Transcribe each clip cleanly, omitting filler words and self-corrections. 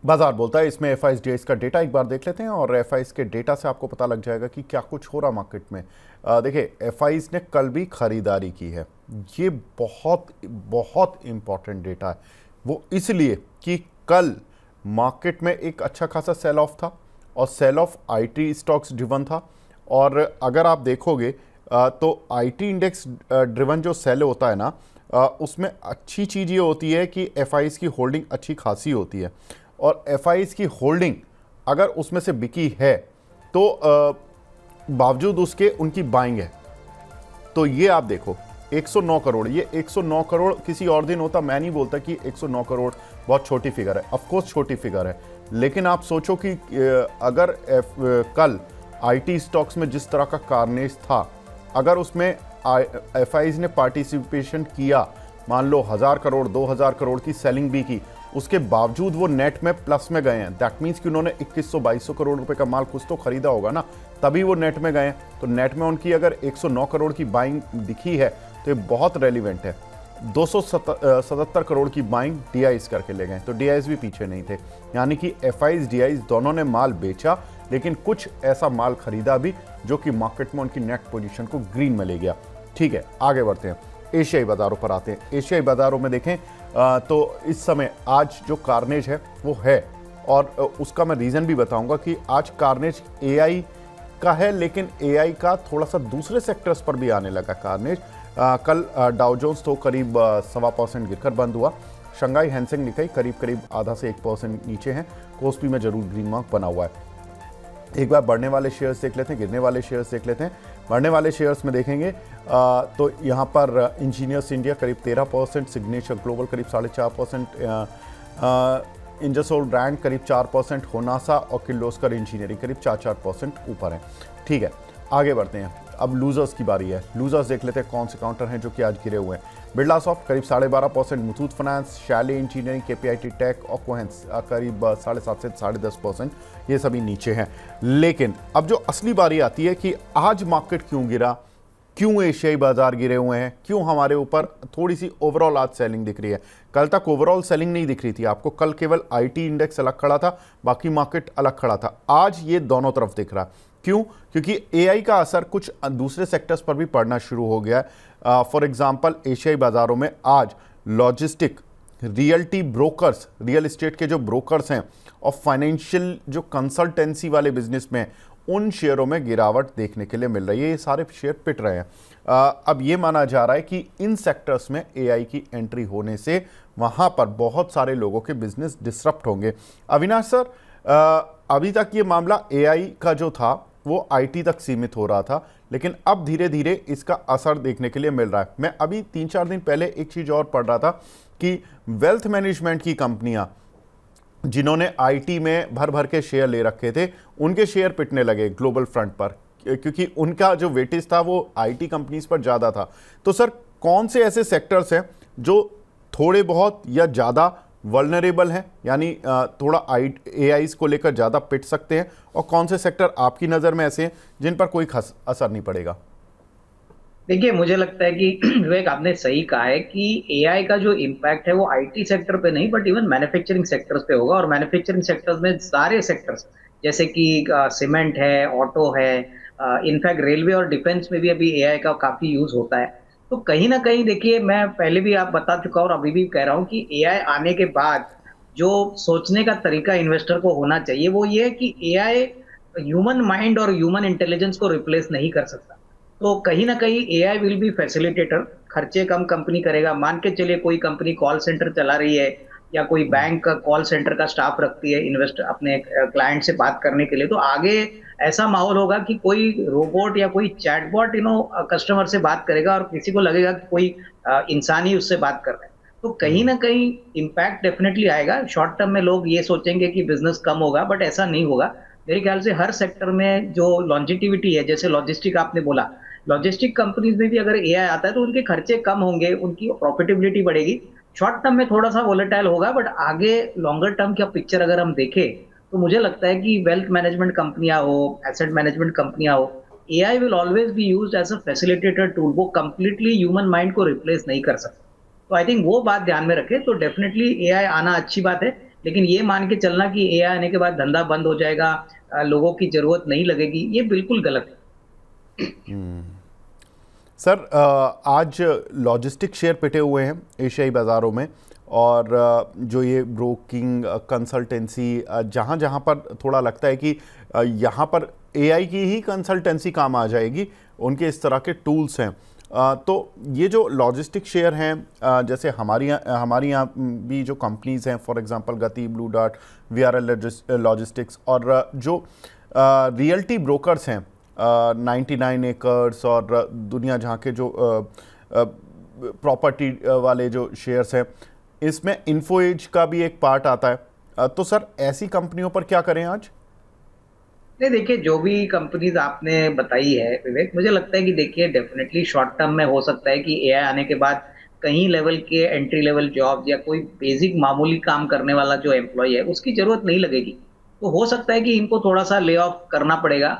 बाजार बोलता है। इसमें एफआईएस का डेटा एक बार देख लेते हैं और एफआईएस के डेटा से आपको पता लग जाएगा कि क्या कुछ हो रहा मार्केट में। देखिए, एफआईएस ने कल भी खरीदारी की है। ये बहुत बहुत इंपॉर्टेंट डेटा है, वो इसलिए कि कल मार्केट में एक अच्छा खासा सेल ऑफ था और sell off IT stocks driven था। और अगर आप देखोगे तो आईटी इंडेक्स ड्रिवन जो सेल होता है ना, उसमें अच्छी चीज़ ये होती है कि एफआईएस की होल्डिंग अच्छी खासी होती है। और एफआईएस की होल्डिंग अगर उसमें से बिकी है तो बावजूद उसके उनकी बाइंग है। तो ये आप देखो 109 करोड़, ये 109 करोड़ किसी और दिन होता मैं नहीं बोलता कि 109 करोड़ बहुत छोटी फिगर है। ऑफ कोर्स छोटी फिगर है, लेकिन आप सोचो कि अगर कल आईटी स्टॉक्स में जिस तरह का कार्नेज था, अगर उसमें एफआईएस ने पार्टिसिपेशन किया, मान लो 1000 करोड़ 2000 करोड़ की सेलिंग भी की, उसके बावजूद वो नेट में प्लस में गए हैं। दैट मीन्स कि उन्होंने 2100-2200 करोड़ रुपए का माल कुछ तो खरीदा होगा ना, तभी वो नेट में गए हैं। तो नेट में उनकी अगर 109 करोड़ की बाइंग दिखी है तो ये बहुत रेलिवेंट है। 277 करोड़ की बाइंग डीआईएस करके ले गए, तो डीआईएस भी पीछे नहीं थे। यानी कि एफआईएस डीआईएस दोनों ने माल बेचा, लेकिन कुछ ऐसा माल खरीदा भी जो कि मार्केट में उनकी नेट पोजीशन को ग्रीन में ले गया। ठीक है, आगे बढ़ते हैं, एशियाई बाजारों पर आते हैं। एशियाई बाजारों में देखें तो इस समय आज जो कार्नेज है वो है, और उसका मैं रीज़न भी बताऊंगा कि आज कार्नेज एआई का है, लेकिन एआई का थोड़ा सा दूसरे सेक्टर्स पर भी आने लगा कार्नेज। कल डाउ जोन्स तो करीब 1.25% गिरकर बंद हुआ। शंघाई हैंसेंग निकाई करीब आधा से 1% नीचे हैं। कोस्पी में जरूर ग्रीन मार्क बना हुआ है। एक बार बढ़ने वाले शेयर्स देख लेते हैं, गिरने वाले शेयर्स देख लेते हैं। बढ़ने वाले शेयर्स में देखेंगे तो यहाँ पर इंजीनियर्स इंडिया करीब 13%, सिग्नेचर ग्लोबल करीब 4.5%, इंडसइंड ब्रांड करीब 4%, होनासा और किर्लोस्कर इंजीनियरिंग करीब 4% ऊपर है। ठीक है, आगे बढ़ते हैं। अब लूजर्स की बारी है। लूजर्स देख लेते हैं कौन से काउंटर हैं जो कि आज गिरे हुए हैं। बिरला सॉफ्ट करीब 12.5%, Muthoot finance, Shelley engineering, KPIT take और कोहेंस करीब 7.5 से 10.5%, ये सभी नीचे हैं। लेकिन अब जो असली बारी आती है कि आज मार्केट क्यों गिरा, क्यों एशियाई बाजार गिरे हुए हैं, क्यों हमारे ऊपर थोड़ी सी ओवरऑल आज सेलिंग दिख रही है। कल तक ओवरऑल सेलिंग नहीं दिख रही थी आपको, कल केवल आईटी इंडेक्स अलग खड़ा था, बाकी मार्केट अलग खड़ा था। आज ये दोनों तरफ दिख रहा है। क्यों? क्योंकि एआई का असर कुछ दूसरे सेक्टर्स पर भी पड़ना शुरू हो गया है। फॉर एग्जांपल एशियाई बाजारों में आज logistic, realty brokers, real estate के जो ब्रोकर्स हैं और फाइनेंशियल जो कंसल्टेंसी वाले बिजनेस में, उन शेयरों में गिरावट देखने के लिए मिल रही है। ये सारे शेयर पिट रहे हैं। अब ये माना जा रहा है कि इन सेक्टर्स में एआई की एंट्री होने से वहाँ पर बहुत सारे लोगों के बिजनेस डिसरप्ट होंगे। अविनाश सर, अभी तक ये मामला एआई का जो था वो आईटी तक सीमित हो रहा था, लेकिन अब धीरे धीरे इसका असर देखने के लिए मिल रहा है। मैं अभी 3-4 दिन पहले एक चीज़ और पढ़ रहा था कि वेल्थ मैनेजमेंट की कंपनियां जिन्होंने आईटी में भर भर के शेयर ले रखे थे, उनके शेयर पिटने लगे ग्लोबल फ्रंट पर, क्योंकि उनका जो वेटेज था वो आईटी कंपनीज पर ज़्यादा था। तो सर, कौन से ऐसे सेक्टर्स हैं जो थोड़े बहुत या ज़्यादा वल्नरेबल हैं, यानी थोड़ा एआईज को लेकर ज़्यादा पिट सकते हैं, और कौन से सेक्टर आपकी नज़र में ऐसे हैं जिन पर कोई खास असर नहीं पड़ेगा? देखिए, मुझे लगता है कि विवेक, आपने सही कहा है कि एआई का जो इम्पैक्ट है वो आईटी सेक्टर पे नहीं, बट इवन मैन्युफैक्चरिंग सेक्टर्स पे होगा। और मैन्युफैक्चरिंग सेक्टर्स में सारे सेक्टर्स, जैसे कि सीमेंट है, ऑटो है, इनफैक्ट रेलवे और डिफेंस में भी अभी एआई का काफी यूज होता है। तो कहीं ना कहीं देखिए, मैं पहले भी आप बता चुका हूँ और अभी भी कह रहा हूँ कि एआई आने के बाद जो सोचने का तरीका इन्वेस्टर को होना चाहिए वो ये है कि एआई ह्यूमन माइंड और ह्यूमन इंटेलिजेंस को रिप्लेस नहीं कर सकता। तो कहीं ना कहीं एआई विल बी फैसिलिटेटर, खर्चे कम कंपनी करेगा। मान के चलिए कोई कंपनी कॉल सेंटर चला रही है या कोई बैंक का कॉल सेंटर का स्टाफ रखती है इन्वेस्टर अपने क्लाइंट से बात करने के लिए, तो आगे ऐसा माहौल होगा कि कोई रोबोट या कोई चैटबॉट कस्टमर से बात करेगा और किसी को लगेगा कि कोई इंसान ही उससे बात कर रहा है। तो कहीं ना कहीं इम्पैक्ट डेफिनेटली आएगा। शॉर्ट टर्म में लोग ये सोचेंगे कि बिजनेस कम होगा, बट ऐसा नहीं होगा। मेरे ख्याल से हर सेक्टर में जो लॉन्जिटिविटी है, जैसे लॉजिस्टिक आपने बोला, लॉजिस्टिक कंपनीज में भी अगर एआई आता है तो उनके खर्चे कम होंगे, उनकी प्रॉफिटेबिलिटी बढ़ेगी। शॉर्ट टर्म में थोड़ा सा वोलेटाइल होगा, बट आगे लॉन्गर टर्म का पिक्चर अगर हम देखें तो मुझे लगता है कि वेल्थ मैनेजमेंट कंपनियां हो, एसेट मैनेजमेंट कंपनियां हो, AI will always be used as a facilitator tool. वो कंप्लीटली ह्यूमन माइंड को रिप्लेस नहीं कर सकता। तो आई थिंक वो बात ध्यान में रखें, तो डेफिनेटली एआई आना अच्छी बात है। लेकिन ये मान के चलना कि एआई आने के बाद धंधा बंद हो जाएगा, लोगों की जरूरत नहीं लगेगी, ये बिल्कुल गलत है। सर, आज लॉजिस्टिक शेयर पिटे हुए हैं एशियाई बाज़ारों में, और जो ये ब्रोकिंग कंसल्टेंसी, जहाँ जहाँ पर थोड़ा लगता है कि यहाँ पर एआई की ही कंसल्टेंसी काम आ जाएगी, उनके इस तरह के टूल्स हैं। तो ये जो लॉजिस्टिक शेयर हैं, जैसे हमारी यहाँ भी जो कंपनीज़ हैं, फॉर एग्जांपल गति, ब्लू डार्ट, वीआरएल लॉजिस्टिक्स, और जो रियल्टी ब्रोकर्स हैं 99 एकर्स और दुनिया जहाँ के जो प्रॉपर्टी वाले जो शेयर्स हैं, इसमें इन्फो एज का भी एक पार्ट आता है। तो सर, ऐसी कंपनियों पर क्या करें आज? नहीं, देखिए जो भी कंपनीज आपने बताई है विवेक, मुझे लगता है कि देखिए डेफिनेटली शॉर्ट टर्म में हो सकता है कि एआई आने के बाद कहीं लेवल के एंट्री लेवल जॉब या कोई बेसिक मामूली काम करने वाला जो एम्प्लॉय है उसकी जरूरत नहीं लगेगी। तो हो सकता है कि इनको थोड़ा सा ले ऑफ करना पड़ेगा,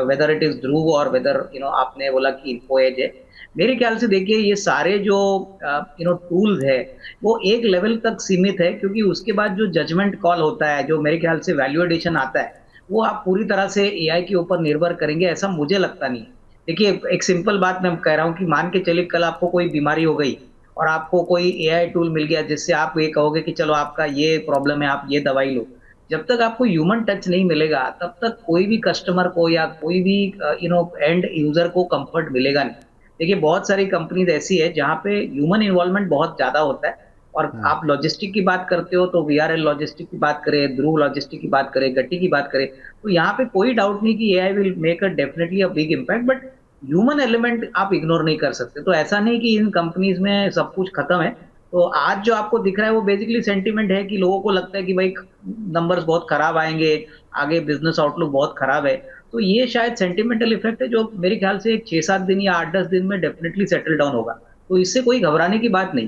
वेदर इट इज ध्रुव और वेदर आपने बोला कि इन्फो एज है। मेरे ख्याल से देखिए ये सारे जो टूल्स है वो एक लेवल तक सीमित है, क्योंकि उसके बाद जो जजमेंट कॉल होता है, जो मेरे ख्याल से वैल्यू एडिशन आता है, वो आप पूरी तरह से एआई के ऊपर निर्भर करेंगे, ऐसा मुझे लगता नहीं है। देखिए एक सिंपल बात मैं कह रहा हूँ कि मान के चलिए कल आपको कोई बीमारी हो गई और आपको कोई एआई टूल मिल गया जिससे आप ये कहोगे कि चलो आपका ये प्रॉब्लम है, आप ये दवाई लो। जब तक आपको ह्यूमन टच नहीं मिलेगा तब तक कोई भी कस्टमर को या कोई भी एंड यूजर को कंफर्ट मिलेगा नहीं। देखिए बहुत सारी कंपनीज ऐसी है जहाँ पे ह्यूमन इन्वॉल्वमेंट बहुत ज्यादा होता है। और आप लॉजिस्टिक की बात करते हो तो वीआरएल लॉजिस्टिक की बात करें, ध्रुव लॉजिस्टिक की बात करें, गट्टी की बात करें, तो यहाँ पे कोई डाउट नहीं कि AI will make a definitely a big impact, but human element आप इग्नोर नहीं कर सकते। तो ऐसा नहीं कि इन कंपनीज में सब कुछ खत्म है। तो आज जो आपको दिख रहा है वो बेसिकली सेंटीमेंट है कि लोगों को लगता है कि भाई नंबर्स बहुत खराब आएंगे, आगे बिजनेस आउटलुक बहुत खराब है। तो ये शायद सेंटिमेंटल इफेक्ट है जो मेरे ख्याल से 6-7 दिन या 8-10 दिन में डेफिनेटली सेटल डाउन होगा। तो इससे कोई घबराने की बात नहीं।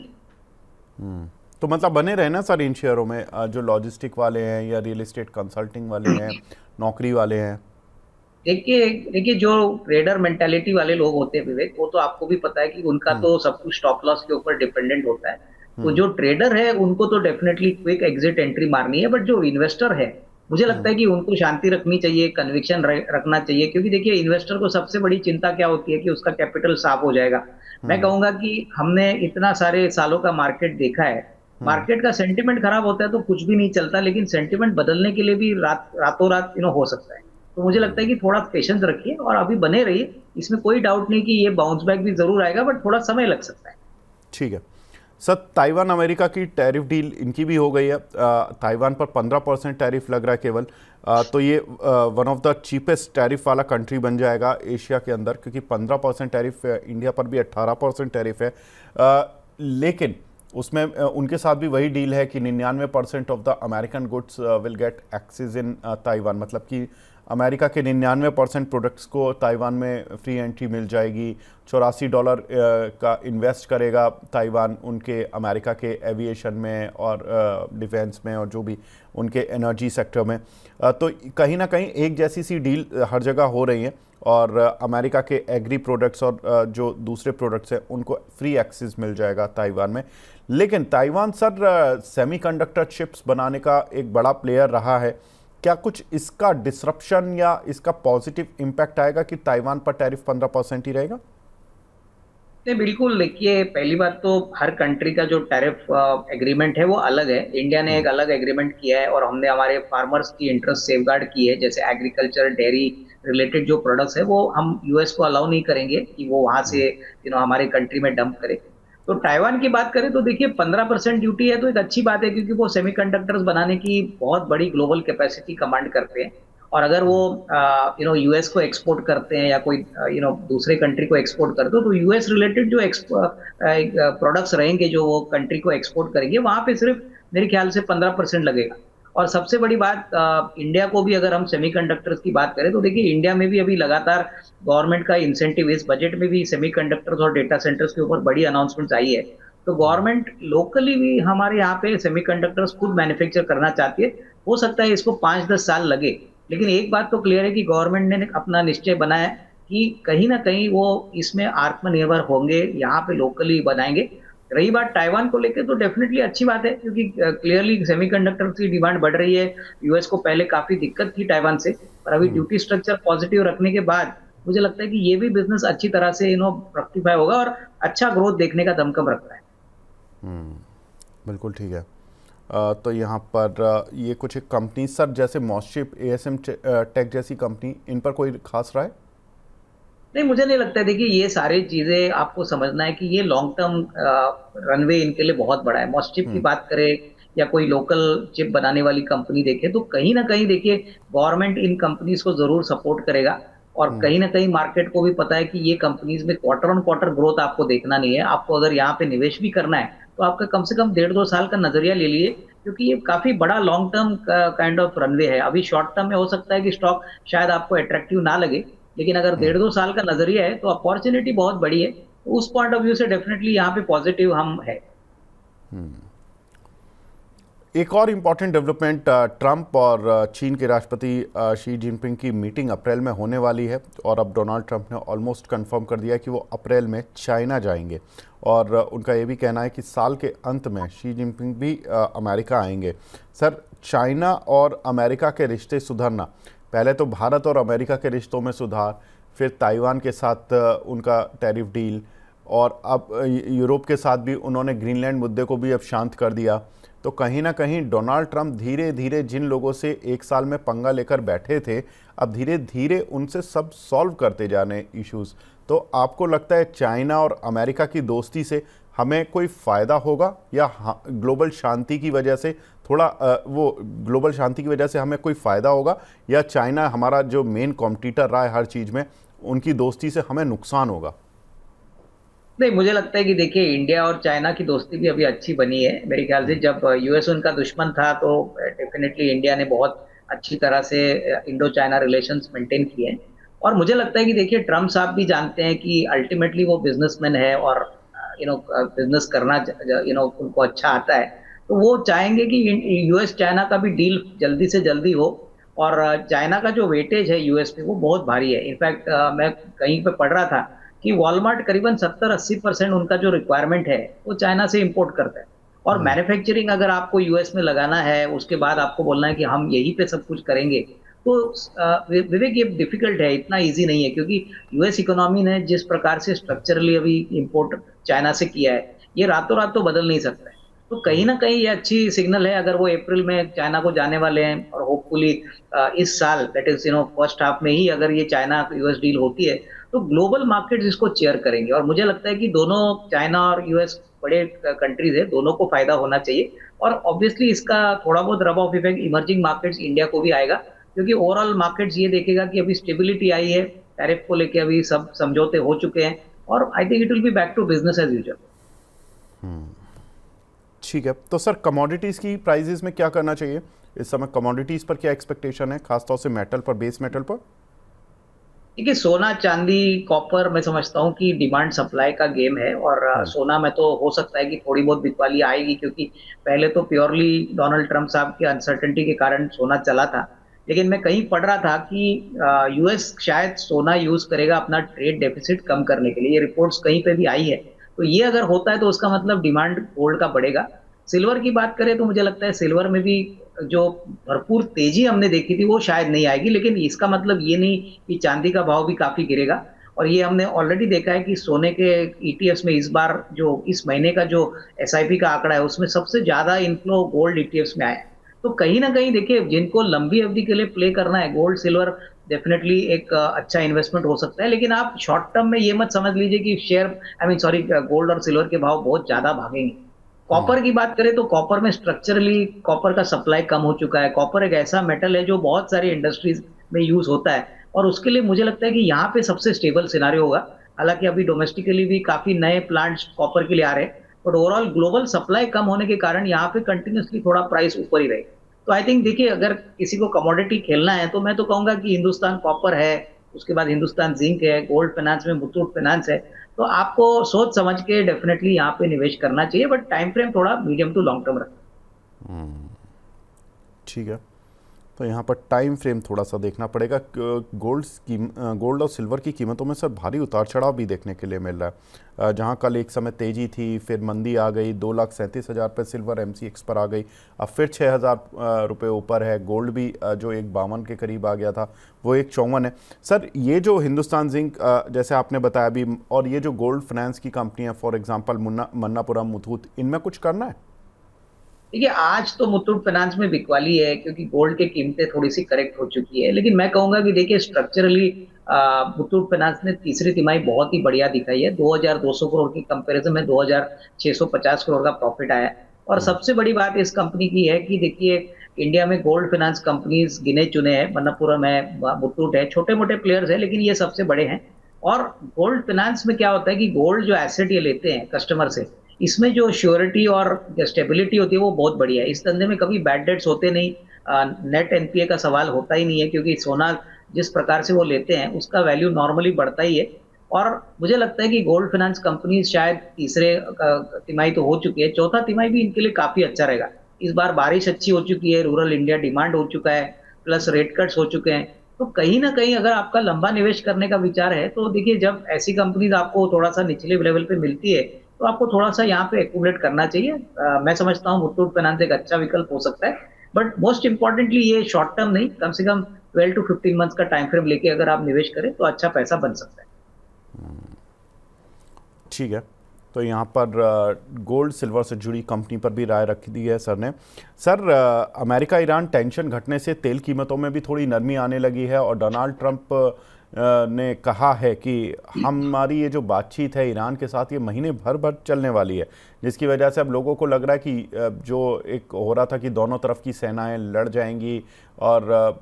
तो मतलब बने रहे ना सर इन शेयरों में, जो लॉजिस्टिक वाले हैं या रियल एस्टेट कंसल्टिंग वाले हैं, नौकरी वाले हैं? देखिए देखिए जो ट्रेडर मेंटालिटी वाले लोग होते हैं विवेक, वो तो आपको भी पता है कि उनका तो सब कुछ स्टॉप लॉस के ऊपर डिपेंडेंट होता है। तो जो ट्रेडर है उनको तो डेफिनेटली क्विक एग्जिट एंट्री मारनी है, बट जो इन्वेस्टर है मुझे लगता है कि उनको शांति रखनी चाहिए, कन्विक्शन रखना चाहिए, क्योंकि देखिए इन्वेस्टर को सबसे बड़ी चिंता क्या होती है कि उसका कैपिटल साफ हो जाएगा। मैं कहूंगा कि हमने इतना सारे सालों का मार्केट देखा है, मार्केट का सेंटिमेंट खराब होता है तो कुछ भी नहीं चलता, लेकिन सेंटिमेंट बदलने के लिए भी रातों रात हो सकता है। तो मुझे लगता है कि थोड़ा पेशेंस रखिए और अभी बने रहिए, इसमें कोई डाउट नहीं कि ये बाउंस बैक भी जरूर आएगा, बट थोड़ा समय लग सकता है। ठीक है सर, ताइवान अमेरिका की टैरिफ डील इनकी भी हो गई है। ताइवान पर 15% टैरिफ लग रहा है केवल। तो ये one of the cheapest tariff वाला कंट्री बन जाएगा एशिया के अंदर, क्योंकि 15% टैरिफ, इंडिया पर भी 18% टैरिफ है। लेकिन उसमें उनके साथ भी वही डील है कि 99% of the American goods will get access in Taiwan, मतलब कि अमेरिका के 99% प्रोडक्ट्स को ताइवान में फ्री एंट्री मिल जाएगी। $84 का इन्वेस्ट करेगा ताइवान उनके अमेरिका के एविएशन में और डिफेंस में और जो भी उनके एनर्जी सेक्टर में। तो कहीं ना कहीं एक जैसी सी डील हर जगह हो रही है, और अमेरिका के एग्री प्रोडक्ट्स और जो दूसरे प्रोडक्ट्स हैं उनको फ्री एक्सेस मिल जाएगा ताइवान में। लेकिन ताइवान सर सेमीकंडक्टर चिप्स बनाने का एक बड़ा प्लेयर रहा है। क्या कुछ इसका डिसरप्शन या इसका पॉजिटिव इम्पैक्ट आएगा कि ताइवान पर टैरिफ 15% ही रहेगा? नहीं, बिल्कुल। देखिए पहली बात तो हर कंट्री का जो टैरिफ एग्रीमेंट है वो अलग है। इंडिया ने एक अलग एग्रीमेंट किया है और हमने हमारे फार्मर्स की इंटरेस्ट सेफगार्ड की है, जैसे एग्रीकल्चर डेयरी रिलेटेड जो प्रोडक्ट्स है वो हम यूएस को अलाउ नहीं करेंगे कि वो वहां से हमारे कंट्री में डंप करे। तो ताइवान की बात करें तो देखिए 15% ड्यूटी है तो एक अच्छी बात है, क्योंकि वो सेमीकंडक्टर्स बनाने की बहुत बड़ी ग्लोबल कैपेसिटी कमांड करते हैं। और अगर वो यूएस को एक्सपोर्ट करते हैं या कोई दूसरे कंट्री को एक्सपोर्ट करते हो, तो यूएस रिलेटेड जो प्रोडक्ट्स रहेंगे जो वो कंट्री को एक्सपोर्ट करेंगे, वहां पे सिर्फ मेरे ख्याल से 15% लगेगा। और सबसे बड़ी बात, इंडिया को भी अगर हम सेमीकंडक्टर्स की बात करें तो देखिए इंडिया में भी अभी लगातार गवर्नमेंट का इंसेंटिव, इस बजट में भी सेमीकंडक्टर्स और डेटा सेंटर्स के ऊपर बड़ी अनाउंसमेंट आई है। तो गवर्नमेंट लोकली भी हमारे यहाँ पे सेमीकंडक्टर्स खुद मैन्युफैक्चर करना चाहती है। हो सकता है इसको 5-10 साल लगे, लेकिन एक बात तो क्लियर है कि गवर्नमेंट ने अपना निश्चय बनाया है कि कहीं ना कहीं वो इसमें आत्मनिर्भर होंगे, यहाँ पे लोकली बनाएंगे। रही बात ताइवान को लेके, तो डेफिनेटली अच्छी बात है, क्योंकि क्लियरली सेमीकंडक्टर की डिमांड बढ़ रही है। यूएस को पहले काफी दिक्कत थी ताइवान से, पर अभी ड्यूटी स्ट्रक्चर पॉजिटिव रखने के बाद मुझे लगता है कि ये भी बिजनेस अच्छी तरह से फ्रक्टिफाई होगा और अच्छा ग्रोथ देखने का दमकम रखता है। बिल्कुल ठीक है। तो यहाँ पर ये कुछ एक कंपनी सर, जैसे मॉसशिप, एएसएम टेक जैसी कंपनी, इन पर कोई खास राय? नहीं, मुझे नहीं लगता है। देखिए, ये सारी चीजें आपको समझना है कि ये लॉन्ग टर्म रनवे इनके लिए बहुत बड़ा है। मॉसचिप की बात करें या कोई लोकल चिप बनाने वाली कंपनी देखे, तो कहीं ना कहीं देखिए गवर्नमेंट इन कंपनीज को जरूर सपोर्ट करेगा। और कहीं ना कहीं मार्केट को भी पता है कि ये कंपनीज में क्वार्टर ऑन क्वार्टर ग्रोथ आपको देखना नहीं है। आपको अगर यहाँ पे निवेश भी करना है तो आपका कम से कम 1.5-2 साल का नजरिया ले लिए, क्योंकि ये काफी बड़ा long term kind of runway है। अभी शॉर्ट टर्म में हो सकता है कि स्टॉक शायद आपको अट्रैक्टिव ना लगे, लेकिन अगर 1.5-2 साल का नजरिया है तो अपॉर्चुनिटी बहुत बड़ी है। तो उस पॉइंट ऑफ व्यू से डेफिनेटली यहाँ पे पॉजिटिव हम है। एक और इम्पॉर्टेंट डेवलपमेंट, ट्रंप और चीन के राष्ट्रपति शी जिनपिंग की मीटिंग अप्रैल में होने वाली है, और अब डोनाल्ड ट्रंप ने ऑलमोस्ट कंफर्म कर दिया कि वो अप्रैल में चाइना जाएंगे। और उनका ये भी कहना है कि साल के अंत में शी जिनपिंग भी अमेरिका आएंगे। सर, चाइना और अमेरिका के रिश्ते सुधरना, पहले तो भारत और अमेरिका के रिश्तों में सुधार, फिर ताइवान के साथ उनका टैरिफ डील, और अब यूरोप के साथ भी उन्होंने ग्रीनलैंड मुद्दे को भी अब शांत कर दिया। तो कहीं ना कहीं डोनाल्ड ट्रंप धीरे धीरे जिन लोगों से एक साल में पंगा लेकर बैठे थे, अब धीरे धीरे उनसे सब सॉल्व करते जाने इश्यूज। तो आपको लगता है चाइना और अमेरिका की दोस्ती से हमें कोई फ़ायदा होगा, या ग्लोबल शांति की वजह से ग्लोबल शांति की वजह से हमें कोई फ़ायदा होगा, या चाइना हमारा जो मेन कॉम्पिटिटर रहा है हर चीज़ में, उनकी दोस्ती से हमें नुकसान होगा? नहीं, मुझे लगता है कि देखिए इंडिया और चाइना की दोस्ती भी अभी अच्छी बनी है। मेरे ख्याल से जब यूएस उनका दुश्मन था तो डेफिनेटली इंडिया ने बहुत अच्छी तरह से इंडो चाइना रिलेशंस मेंटेन किए हैं। और मुझे लगता है कि देखिए ट्रम्प साहब भी जानते हैं कि अल्टीमेटली वो बिजनेसमैन है और बिजनेस करना उनको अच्छा आता है। तो वो चाहेंगे कि यूएस चाइना का भी डील जल्दी से जल्दी हो। और चाइना का जो वेटेज है यूएस पे वो बहुत भारी है। इनफैक्ट मैं कहीं पे पढ़ रहा था कि वॉलमार्ट करीबन 70-80% उनका जो रिक्वायरमेंट है वो चाइना से इंपोर्ट करता है। और मैन्युफैक्चरिंग अगर आपको यूएस में लगाना है, उसके बाद आपको बोलना है कि हम यहीं पे सब कुछ करेंगे, तो विवेक ये डिफिकल्ट है, इतना इजी नहीं है। क्योंकि यूएस इकोनॉमी ने जिस प्रकार से स्ट्रक्चरली अभी इंपोर्ट चाइना से किया है, ये रातों रात तो बदल नहीं सकता है। तो कहीं ना कहीं ये अच्छी सिग्नल है अगर वो अप्रैल में चाइना को जाने वाले हैं, और होपफुली इस साल दैट इज फर्स्ट हाफ में ही अगर ये चाइना यूएस डील होती है, तो ग्लोबल मार्केट्स इसको चेयर करेंगे। और मुझे लगता है कि दोनों, चाइना और यूएस बड़े कंट्रीज है, दोनों को फायदा होना चाहिए। और ऑब्वियसली इसका थोड़ा बहुत rub off effect emerging markets India को भी आएगा, क्योंकि ओवरऑल मार्केट्स ये देखेगा कि अभी स्टेबिलिटी आई है, टैरिफ को लेके अभी सब समझौते हो चुके हैं, और I think it will be back to business as usual. ठीक है। तो सर, कमोडिटीज़ की प्राइजेस में क्या करना चाहिए इस समय? कमोडिटीज़ पर क्या एक्सपेक्टेशन है, खासतौर से मेटल पर, बेस मेटल पर? देखिए, सोना चांदी कॉपर मैं समझता हूँ कि डिमांड सप्लाई का गेम है। और सोना में तो हो सकता है कि थोड़ी बहुत बिकवाली आएगी, क्योंकि पहले तो प्योरली डोनाल्ड ट्रंप साहब के अनसर्टेनिटी के कारण सोना चला था। लेकिन मैं कहीं पढ़ रहा था कि यूएस शायद सोना यूज करेगा अपना ट्रेड डेफिसिट कम करने के लिए। ये रिपोर्ट्स कहीं पे भी आई है। तो ये अगर होता है तो उसका मतलब डिमांड गोल्ड का बढ़ेगा। सिल्वर की बात करें तो मुझे लगता है सिल्वर में भी जो भरपूर तेजी हमने देखी थी वो शायद नहीं आएगी, लेकिन इसका मतलब ये नहीं कि चांदी का भाव भी काफी गिरेगा। और ये हमने ऑलरेडी देखा है कि सोने के ईटीएफ्स में इस बार जो इस महीने का जो एसआईपी का आंकड़ा है उसमें सबसे ज्यादा इनफ्लो गोल्ड ईटीएफ्स में आया है। तो कहीं ना कहीं देखिए, जिनको लंबी अवधि के लिए प्ले करना है, गोल्ड सिल्वर डेफिनेटली एक अच्छा इन्वेस्टमेंट हो सकता है। लेकिन आप शॉर्ट टर्म में ये मत समझ लीजिए कि share, I mean sorry, gold और सिल्वर के भाव बहुत ज्यादा भागेंगे। कॉपर की बात करें तो कॉपर में स्ट्रक्चरली कॉपर का सप्लाई कम हो चुका है। कॉपर एक ऐसा मेटल है जो बहुत सारी इंडस्ट्रीज में यूज होता है, और उसके लिए मुझे लगता है कि यहाँ पे सबसे स्टेबल सिनारियो होगा। हालांकि अभी डोमेस्टिकली भी काफी नए प्लांट्स कॉपर के लिए आ रहे हैं, बट ओवरऑल ग्लोबल सप्लाई कम होने के कारण यहाँ पे कंटिन्यूसली थोड़ा प्राइस ऊपर ही रहेगा। तो आई थिंक देखिए, अगर किसी को कमोडिटी खेलना है तो मैं तो कहूंगा कि हिंदुस्तान कॉपर है, उसके बाद हिंदुस्तान जिंक है, गोल्ड फाइनेंस में मुथूट फाइनेंस है। तो आपको सोच समझ के डेफिनेटली यहाँ पे निवेश करना चाहिए, बट टाइम फ्रेम थोड़ा मीडियम टू लॉन्ग टर्म रखें। ठीक है। तो यहाँ पर टाइम फ्रेम थोड़ा सा देखना पड़ेगा। गोल्ड और सिल्वर की कीमतों में सर भारी उतार चढ़ाव भी देखने के लिए मिल रहा है। जहाँ कल एक समय तेजी थी, फिर मंदी आ गई, 2,37,000 पे सिल्वर MCX पर आ गई, अब फिर 6,000 रुपये ऊपर है। गोल्ड भी जो 1,52 के करीब आ गया था वो 1,54 है। सर ये जो हिंदुस्तान जिंक जैसे आपने बताया अभी, और ये जो गोल्ड फाइनेंस की कंपनी है फॉर एग्जाम्पल मन्नापुरम, मुथूट, इनमें कुछ करना है? देखिए आज तो मुथूट फाइनेंस में बिकवाली है क्योंकि गोल्ड की कीमतें थोड़ी सी करेक्ट हो चुकी है, लेकिन मैं कहूंगा कि देखिए स्ट्रक्चरली मुथूट फाइनेंस ने तीसरी तिमाही बहुत ही बढ़िया दिखाई है। 2,200 करोड़ की कंपैरिजन में 2,650 करोड़ का प्रॉफिट आया है। और सबसे बड़ी बात इस कंपनी की है कि देखिए इंडिया में गोल्ड फाइनेंस कंपनीज गिने चुने हैं, मन्नपुरम है, मुथूट है, छोटे मोटे प्लेयर्स है, लेकिन ये सबसे बड़े हैं। और गोल्ड फाइनेंस में क्या होता है कि गोल्ड जो एसेट ये लेते हैं कस्टमर से, इसमें जो श्योरिटी और स्टेबिलिटी होती है वो बहुत बढ़िया है। इस धंधे में कभी बैड डेट्स होते नहीं, नेट एनपीए का सवाल होता ही नहीं है, क्योंकि सोना जिस प्रकार से वो लेते हैं उसका वैल्यू नॉर्मली बढ़ता ही है। और मुझे लगता है कि गोल्ड फाइनेंस कंपनी शायद तीसरे तिमाही तो हो चुकी है, चौथा तिमाही भी इनके लिए काफी अच्छा रहेगा। इस बार बारिश अच्छी हो चुकी है, रूरल इंडिया डिमांड हो चुका है, प्लस रेट कट्स हो चुके हैं। तो कहीं ना कहीं अगर आपका लंबा निवेश करने का विचार है तो देखिए जब ऐसी कंपनीज आपको थोड़ा सा निचले लेवल पे मिलती है तो आपको थोड़ा सा यहाँ पे एक्यूमुलेट करना चाहिए। मैं समझता हूँ मुथूट फाइनेंस एक अच्छा विकल्प हो सकता है, बट मोस्ट इंपॉर्टेंटली ये शॉर्ट टर्म नहीं, कम से कम 12 to 15 मंथ्स का टाइम फ्रेम लेके अगर आप निवेश करें तो अच्छा पैसा बन सकता है। ठीक है, तो यहाँ पर गोल्ड सिल्वर से जुड़ी कंपनी पर भी राय रख दी है सर ने। सर अमेरिका ईरान टेंशन घटने से तेल कीमतों में भी थोड़ी नरमी आने लगी है, और डोनाल्ड ट्रंप ने कहा है कि हमारी ये जो बातचीत है ईरान के साथ ये महीने भर चलने वाली है, जिसकी वजह से अब लोगों को लग रहा है कि जो एक हो रहा था कि दोनों तरफ की सेनाएं लड़ जाएंगी और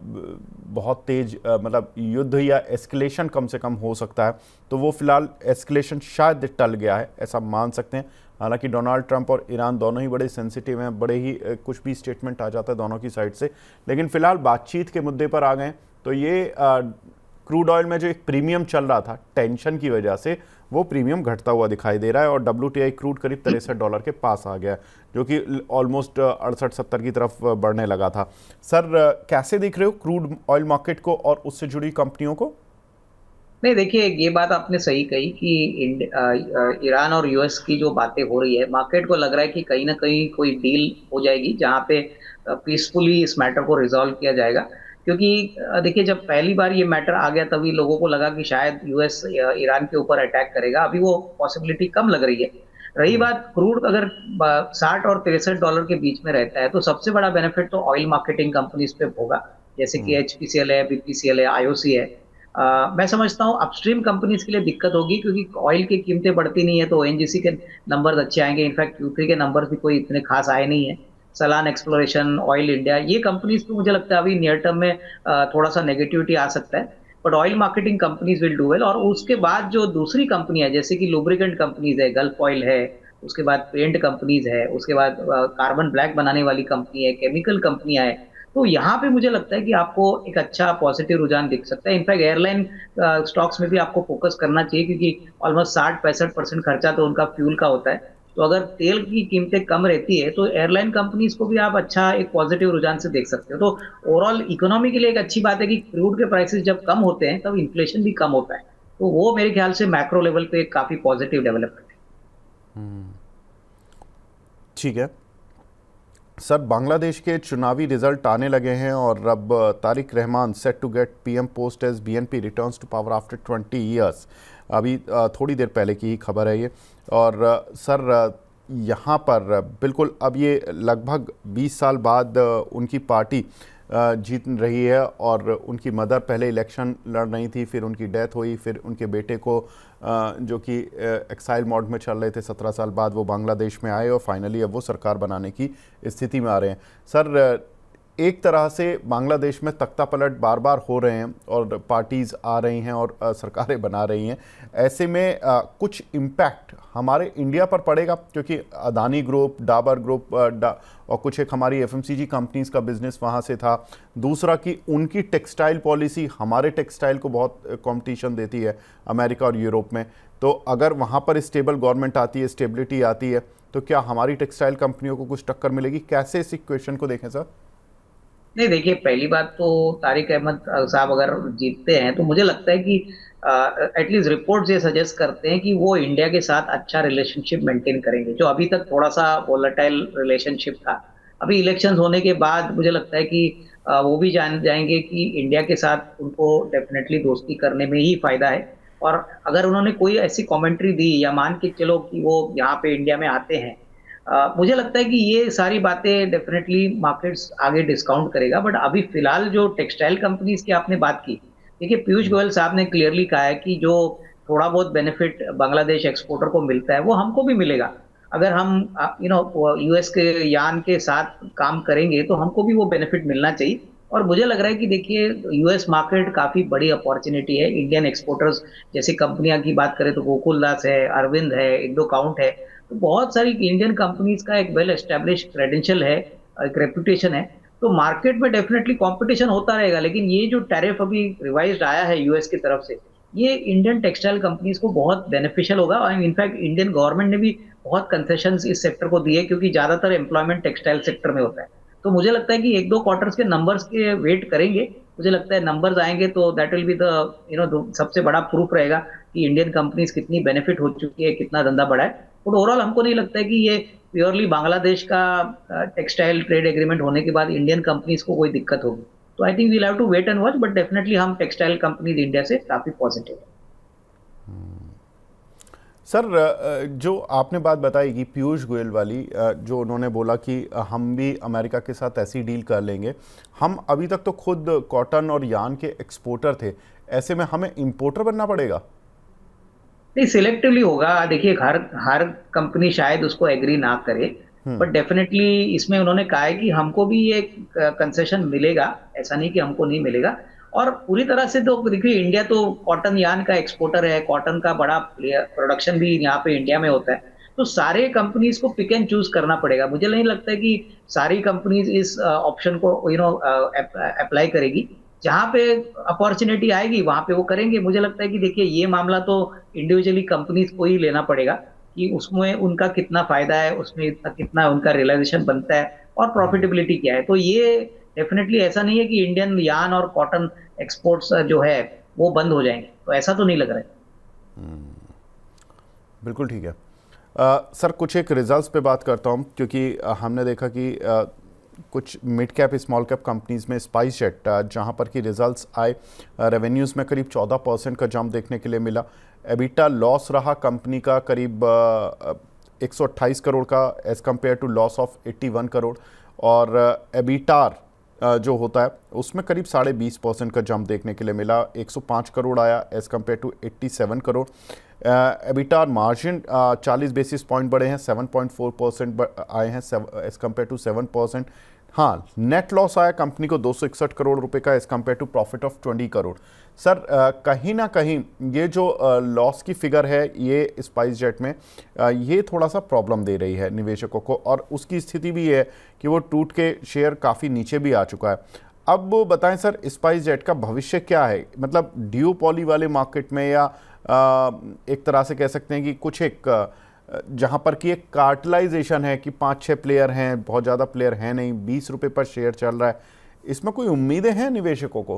बहुत तेज मतलब युद्ध या एस्केलेशन कम से कम हो सकता है, तो वो फिलहाल एस्केलेशन शायद टल गया है, ऐसा मान सकते हैं। हालांकि डोनाल्ड ट्रंप और ईरान दोनों ही बड़े सेंसिटिव हैं, बड़े ही कुछ भी स्टेटमेंट आ जाता है दोनों की साइड से, लेकिन फिलहाल बातचीत के मुद्दे पर आ गए। तो ये क्रूड ऑयल में जो एक प्रीमियम चल रहा था टेंशन की वजह से, वो प्रीमियम घटता हुआ दिखाई दे रहा है, और WTI क्रूड करीब $63 के पास आ गया, जो कि ऑलमोस्ट 68-70 की तरफ बढ़ने लगा था। सर कैसे देख रहे हो क्रूड ऑयल मार्केट को और उससे जुड़ी कंपनियों को? नहीं देखिए ये बात आपने सही कही कि ईरान और यूएस की जो बातें हो रही है, मार्केट को लग रहा है कि कहीं ना कहीं कोई डील हो जाएगी जहां पे पीसफुली इस मैटर को रिजॉल्व किया जाएगा। क्योंकि देखिए जब पहली बार ये मैटर आ गया तभी लोगों को लगा कि शायद यूएस ईरान के ऊपर अटैक करेगा, अभी वो पॉसिबिलिटी कम लग रही है। रही बात क्रूड, अगर 60 और $63 के बीच में रहता है तो सबसे बड़ा बेनिफिट तो ऑयल मार्केटिंग कंपनीज पे होगा, जैसे कि HPCL है, BPCL है, IOC है। मैं समझता हूँ अपस्ट्रीम कंपनीज के लिए दिक्कत होगी, क्योंकि ऑयल की कीमतें बढ़ती नहीं है तो ONGC के नंबर्स अच्छे आएंगे। इनफैक्ट Q3 के नंबर्स भी कोई इतने खास आए नहीं है। सलान एक्सप्लोरेशन, ऑयल इंडिया, ये कंपनीज तो मुझे लगता है अभी नियर टर्म में थोड़ा सा नेगेटिविटी आ सकता है, but oil marketing companies will do well. और उसके बाद जो दूसरी कंपनी है जैसे कि लुब्रिकेंट कंपनीज है, गल्फ ऑयल है, उसके बाद पेंट कंपनीज है, उसके बाद कार्बन ब्लैक बनाने वाली कंपनी है, केमिकल कंपनियां है, तो यहाँ पे मुझे लगता है कि आपको एक अच्छा पॉजिटिव रुझान दिख सकता है। इनफैक्ट एयरलाइन स्टॉक्स में भी आपको फोकस करना चाहिए, क्योंकि ऑलमोस्ट 60-65% खर्चा तो उनका फ्यूल का होता है। तो अगर तेल की कीमतें कम रहती है तो एयरलाइन कंपनीज को भी आप अच्छा एक पॉजिटिव रुझान से देख सकते हो। तो ओवरऑल इकोनॉमी के लिए एक अच्छी बात है कि क्रूड के प्राइसेस जब कम होते हैं तब इन्फ्लेशन भी कम होता है, तो वो मेरे ख्याल से मैक्रो लेवल पे एक काफी पॉजिटिव डेवलपमेंट है। ठीक है सर, बांग्लादेश के चुनावी रिजल्ट आने लगे हैं, और अब Tarique Rahman set to get PM post as BNP returns to power after 20 years. अभी थोड़ी देर पहले की ही खबर है ये। और सर यहाँ पर बिल्कुल अब ये लगभग 20 साल बाद उनकी पार्टी जीत रही है, और उनकी मदर पहले इलेक्शन लड़ रही थी, फिर उनकी डेथ हुई, फिर उनके बेटे को जो कि एक्साइल मोड में चल रहे थे 17 साल बाद, वो बांग्लादेश में आए और फाइनली अब वो सरकार बनाने की स्थिति में आ रहे हैं। सर एक तरह से बांग्लादेश में तख्ता पलट बार बार हो रहे हैं और पार्टीज़ आ रही हैं और सरकारें बना रही हैं, ऐसे में कुछ इम्पैक्ट हमारे इंडिया पर पड़ेगा, क्योंकि अदानी ग्रुप, डाबर ग्रुप और कुछ एक हमारी FMCG कंपनीज़ का बिजनेस वहाँ से था। दूसरा कि उनकी टेक्सटाइल पॉलिसी हमारे टेक्सटाइल को बहुत कंपटीशन देती है अमेरिका और यूरोप में, तो अगर वहाँ पर स्टेबल गवर्नमेंट आती है, स्टेबिलिटी आती है, तो क्या हमारी टेक्सटाइल कंपनियों को कुछ टक्कर मिलेगी? कैसे इस इक्वेशन को देखें सर? नहीं, देखिए पहली बात तो तारिक अहमद साहब अगर जीतते हैं तो मुझे लगता है कि एटलीस्ट रिपोर्ट्स ये सजेस्ट करते हैं कि वो इंडिया के साथ अच्छा रिलेशनशिप मेंटेन करेंगे, जो अभी तक थोड़ा सा वोलेटाइल रिलेशनशिप था। अभी इलेक्शंस होने के बाद मुझे लगता है कि वो भी जान जाएंगे कि इंडिया के साथ उनको डेफिनेटली दोस्ती करने में ही फायदा है। और अगर उन्होंने कोई ऐसी कमेंट्री दी या मान के चलो कि वो यहाँ पे इंडिया में आते हैं, मुझे लगता है कि ये सारी बातें डेफिनेटली मार्केट्स आगे डिस्काउंट करेगा। बट अभी फिलहाल जो टेक्सटाइल कंपनीज की आपने बात की, देखिए पीयूष गोयल साहब ने क्लियरली कहा है कि जो थोड़ा बहुत बेनिफिट बांग्लादेश एक्सपोर्टर को मिलता है वो हमको भी मिलेगा। अगर हम यूएस के यान के साथ काम करेंगे तो हमको भी वो बेनिफिट मिलना चाहिए। और मुझे लग रहा है कि देखिए यूएस मार्केट काफी बड़ी अपॉर्चुनिटी है इंडियन एक्सपोर्टर्स, जैसी कंपनियां की बात करें तो गोकुलदास है, अरविंद है, इंडो काउंट है। तो बहुत सारी इंडियन कंपनीज का एक वेल एस्टेब्लिश क्रेडेंशियल है, एक रेपुटेशन है। तो मार्केट में डेफिनेटली कंपटीशन होता रहेगा, लेकिन ये जो टैरिफ अभी रिवाइज्ड आया है यूएस की तरफ से, ये इंडियन टेक्सटाइल कंपनीज को बहुत बेनिफिशियल होगा। और इनफैक्ट इंडियन गवर्नमेंट ने भी बहुत कंसेशंस इस सेक्टर को दिए, क्योंकि ज्यादातर एम्प्लॉयमेंट टेक्सटाइल सेक्टर में होता है। तो मुझे लगता है कि एक दो क्वार्टर्स के नंबर्स के वेट करेंगे। मुझे लगता है नंबर्स आएंगे तो दैट विल बी द सबसे बड़ा प्रूफ रहेगा कि इंडियन कंपनीज कितनी बेनिफिट हो चुकी है, कितना धंधा बढ़ा है। बट ओवरऑल हमको नहीं लगता है कि ये प्योरली बांग्लादेश का टेक्सटाइल ट्रेड एग्रीमेंट होने के बाद इंडियन कंपनीज को कोई दिक्कत होगी। तो I think we'll have to wait and watch, but definitely हम टेक्सटाइल कंपनीज इंडिया से काफी पॉजिटिव है। सर, जो आपने बात बताई कि पीयूष गोयल वाली, जो उन्होंने बोला कि हम भी अमेरिका के साथ ऐसी डील कर लेंगे। हम अभी तक तो खुद कॉटन और यान के एक्सपोर्टर थे, ऐसे में हमें इंपोर्टर बनना पड़ेगा? नहीं, सिलेक्टिवली होगा। देखिए हर हर कंपनी शायद उसको एग्री ना करे, बट डेफिनेटली इसमें उन्होंने कहा है कि हमको भी ये कंसेशन मिलेगा, ऐसा नहीं कि हमको नहीं मिलेगा। और पूरी तरह से तो देखिए इंडिया तो कॉटन यान का एक्सपोर्टर है, कॉटन का बड़ा प्रोडक्शन भी यहाँ पे इंडिया में होता है। तो सारे कंपनीज को पिक एंड चूज करना पड़ेगा। मुझे नहीं लगता है कि सारी कंपनीज इस ऑप्शन को अप्लाई करेगी। जहां पे अपॉर्चुनिटी आएगी वहां पे वो करेंगे। मुझे लगता है कि देखिए ये मामला तो इंडिविजुअली कंपनीज को ही लेना पड़ेगा कि उसमें उनका कितना फायदा है, उसमें कितना उनका रियलाइजेशन बनता है और प्रॉफिटेबिलिटी क्या है। तो ये डेफिनेटली ऐसा नहीं है कि इंडियन यान और कॉटन एक्सपोर्ट्स जो है वो बंद हो जाएंगे, तो ऐसा तो नहीं लग रहा है। बिल्कुल ठीक है। सर, कुछ एक रिजल्ट्स पे बात करता हूँ, क्योंकि हमने देखा कि कुछ mid cap small cap companies में स्पाइस जेट, जहाँ पर कि रिजल्ट्स आए, रेवेन्यूज़ में करीब 14% का जंप देखने के लिए मिला। एबिटा लॉस रहा कंपनी का करीब 128 करोड़ का, as compare to loss of 81 करोड़। और एबिटार जो होता है उसमें करीब 20.5% का जंप देखने के लिए मिला, 105 करोड़ आया as compare to 87 crore. EBITDA margin 40 basis point बढ़े हैं, 7.4% आए हैं एज़ कम्पेयर टू 7%। हाँ, नेट लॉस आया कंपनी को 261 करोड़ रुपए का as compare to profit of 20 करोड़। सर, कहीं ना कहीं ये जो लॉस की फिगर है ये स्पाइस जेट में ये थोड़ा सा प्रॉब्लम दे रही है निवेशकों को, और उसकी स्थिति भी है कि वो टूट के शेयर काफ़ी नीचे भी आ चुका है। अब बताएं सर, स्पाइस जेट का भविष्य क्या है? मतलब ड्यूओपोली वाले मार्केट में, या एक तरह से कह सकते हैं कि कुछ एक जहां पर कि एक कार्टलाइजेशन है कि 5-6 प्लेयर हैं, बहुत ज़्यादा प्लेयर हैं नहीं, 20 रुपये पर शेयर चल रहा है, इसमें कोई उम्मीदें हैं निवेशकों को?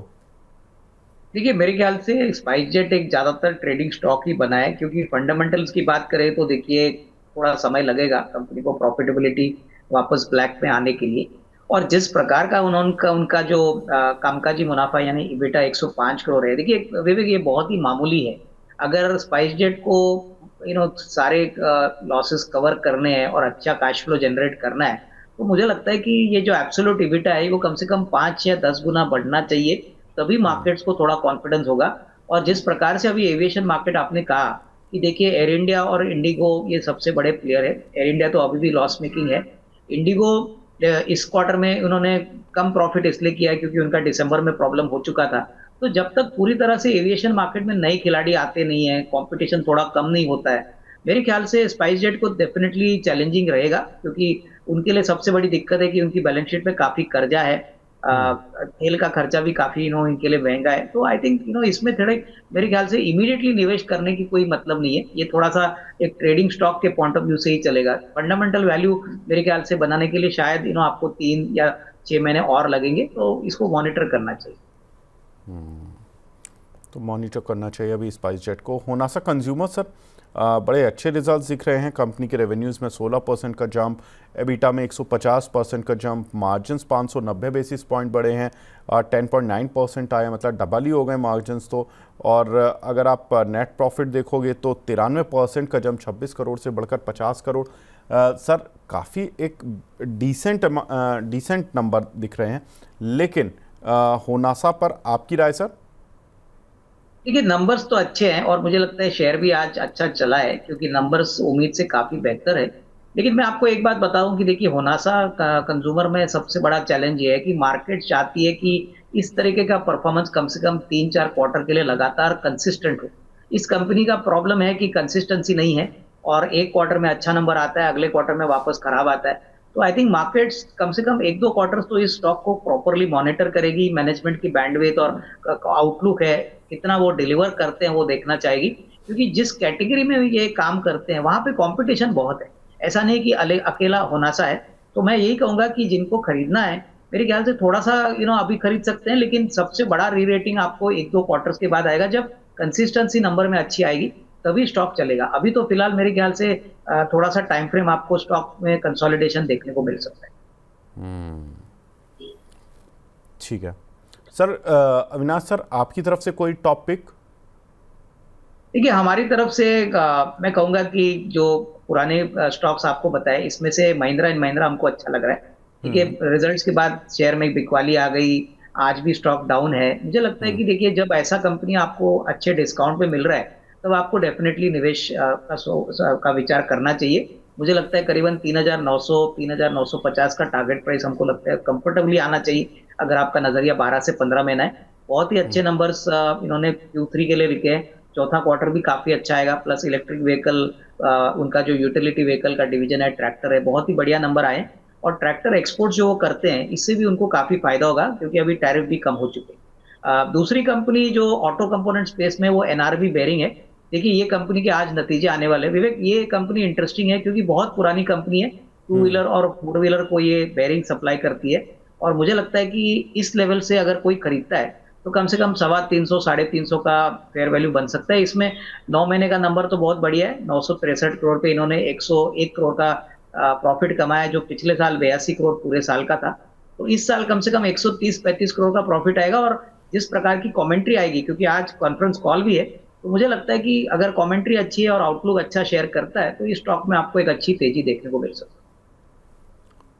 देखिए मेरे ख्याल से स्पाइस जेट एक ज्यादातर ट्रेडिंग स्टॉक ही बना है, क्योंकि फंडामेंटल्स की बात करें तो देखिए थोड़ा समय लगेगा कंपनी को प्रॉफिटेबिलिटी वापस ब्लैक में आने के लिए। और जिस प्रकार का उनका जो कामकाजी मुनाफा यानी इबिटा 105 करोड़ है, देखिए विवेक ये बहुत ही मामूली है। अगर स्पाइस जेट को सारे लॉसेस कवर करने हैं और अच्छा कैश फ्लो जनरेट करना है, तो मुझे लगता है कि ये जो एब्सोल्यूट इबिटा है वो कम से कम 5 या 10 गुना बढ़ना चाहिए, तभी मार्केट्स को थोड़ा कॉन्फिडेंस होगा। और जिस प्रकार से अभी एविएशन मार्केट आपने कहा कि देखिए एयर इंडिया और इंडिगो ये सबसे बड़े प्लेयर है। एयर इंडिया तो अभी भी लॉस मेकिंग है। इंडिगो इस क्वार्टर में उन्होंने कम प्रॉफिट इसलिए किया है क्योंकि उनका दिसंबर में प्रॉब्लम हो चुका था। तो जब तक पूरी तरह से एविएशन मार्केट में नए खिलाड़ी आते नहीं है, कंपटीशन थोड़ा कम नहीं होता है, मेरे ख्याल से स्पाइस जेट को डेफिनेटली चैलेंजिंग रहेगा, क्योंकि उनके लिए सबसे बड़ी दिक्कत है कि उनकी बैलेंस शीट में काफी कर्जा है। तेल का खर्चा भी काफी इनके लिए महंगा है। तो आई थिंक इसमें थोड़े मेरे ख्याल से इमीडिएटली निवेश करने की कोई मतलब नहीं है। ये थोड़ा सा एक ट्रेडिंग स्टॉक के पॉइंट ऑफ व्यू से ही चलेगा। फंडामेंटल वैल्यू मेरे ख्याल से बनाने के लिए शायद आपको 3 या 6 महीने और लगेंगे, तो इसको मॉनिटर करना चाहिए। तो मॉनिटर करना चाहिए अभी स्पाइस जेट को। होनासा कंज्यूमर सर, बड़े अच्छे रिजल्ट्स दिख रहे हैं। कंपनी के रेवेन्यूज़ में 16% का जंप, एबिटा में 150% का जंप, मार्जिन्स 590 बेसिस पॉइंट बढ़े हैं, 10.9% आए, मतलब डबल ही हो गए मार्जिन्स तो। और अगर आप नेट प्रॉफिट देखोगे तो 93% का जंप, 26 करोड़ से बढ़कर 50 करोड़। सर काफ़ी एक डिसेंट नंबर दिख रहे हैं, लेकिन होनासा पर आपकी राय सर? देखिए, नंबर्स तो अच्छे हैं और मुझे लगता है शेयर भी आज अच्छा चला है, क्योंकि नंबर्स उम्मीद से काफी बेहतर है। लेकिन मैं आपको एक बात बताऊं कि देखिए, होनासा का कंज्यूमर में सबसे बड़ा चैलेंज ये है कि मार्केट चाहती है कि इस तरीके का परफॉर्मेंस कम से कम 3-4 क्वार्टर के लिए लगातार कंसिस्टेंट हो। इस कंपनी का प्रॉब्लम है कि कंसिस्टेंसी नहीं है, और एक क्वार्टर में अच्छा नंबर आता है, अगले क्वार्टर में वापस खराब आता है। तो आई थिंक मार्केट्स कम से कम 1-2 क्वार्टर्स तो इस स्टॉक को प्रॉपरली मॉनिटर करेगी। मैनेजमेंट की बैंडविड्थ और आउटलुक है, कितना वो डिलीवर करते हैं, वो देखना चाहिए। क्योंकि जिस कैटेगरी में ये काम करते हैं वहां पे कंपटीशन बहुत है। ऐसा नहीं कि अकेला होनासा है। तो मैं यही कहूंगा कि जिनको खरीदना है, मेरे ख्याल से थोड़ा सा अभी खरीद सकते हैं, लेकिन सबसे बड़ा री रेटिंग आपको 1-2 क्वार्टर्स के बाद आएगा, जब कंसिस्टेंसी नंबर में अच्छी आएगी, तभी स्टॉक चलेगा। अभी तो फिलहाल मेरे ख्याल से थोड़ा सा टाइम फ्रेम आपको स्टॉक में कंसोलिडेशन देखने को मिल सकता है। ठीक है सर। अविनाश सर, आपकी तरफ से कोई टॉपिक? देखिए, हमारी तरफ से मैं कहूंगा कि जो पुराने स्टॉक्स आपको बताए, इसमें से महिंद्रा एंड महिंद्रा हमको अच्छा लग रहा है। देखिए, रिजल्ट्स के बाद शेयर में बिकवाली आ गई, आज भी स्टॉक डाउन है। मुझे लगता है कि देखिए, जब ऐसा कंपनी आपको अच्छे डिस्काउंट पे मिल रहा है, तब आपको डेफिनेटली निवेश का विचार करना चाहिए। मुझे लगता है करीबन 3,900 3,950 का टारगेट प्राइस हमको लगता है कंफर्टेबली आना चाहिए, अगर आपका नजरिया 12 से 15 महीना है। बहुत ही अच्छे नंबर्स इन्होंने Q3 के लिए लिखे हैं। चौथा क्वार्टर भी काफी अच्छा आएगा। प्लस इलेक्ट्रिक व्हीकल, उनका जो यूटिलिटी व्हीकल का डिवीजन है, ट्रैक्टर है, बहुत ही बढ़िया नंबर आए। और ट्रैक्टर एक्सपोर्ट जो वो करते हैं, इससे भी उनको काफी फायदा होगा, क्योंकि अभी टैरिफ भी कम हो चुके हैं। दूसरी कंपनी जो ऑटो कंपोनेंट स्पेस में, वो एनआरबी बेरिंग है। देखिए, ये कंपनी के आज नतीजे आने वाले हैं। विवेक, ये कंपनी इंटरेस्टिंग है क्योंकि बहुत पुरानी कंपनी है। टू व्हीलर और फोर व्हीलर को ये बेरिंग सप्लाई करती है। और मुझे लगता है कि इस लेवल से अगर कोई खरीदता है, तो कम से कम 325 350 का फेयर वैल्यू बन सकता है। इसमें 9 महीने का नंबर तो बहुत बढ़िया है। 963 करोड़ पे इन्होंने 101 करोड़ का प्रॉफिट कमाया, जो पिछले साल 82 करोड़ पूरे साल का था। तो इस साल कम से कम 130-35 करोड़ का प्रॉफिट आएगा। और जिस प्रकार की कमेंट्री आएगी, क्योंकि आज कॉन्फ्रेंस कॉल भी है, तो मुझे लगता है कि अगर कमेंट्री अच्छी है और आउटलुक अच्छा शेयर करता है, तो इस स्टॉक में आपको एक अच्छी तेजी देखने को मिल सकती है।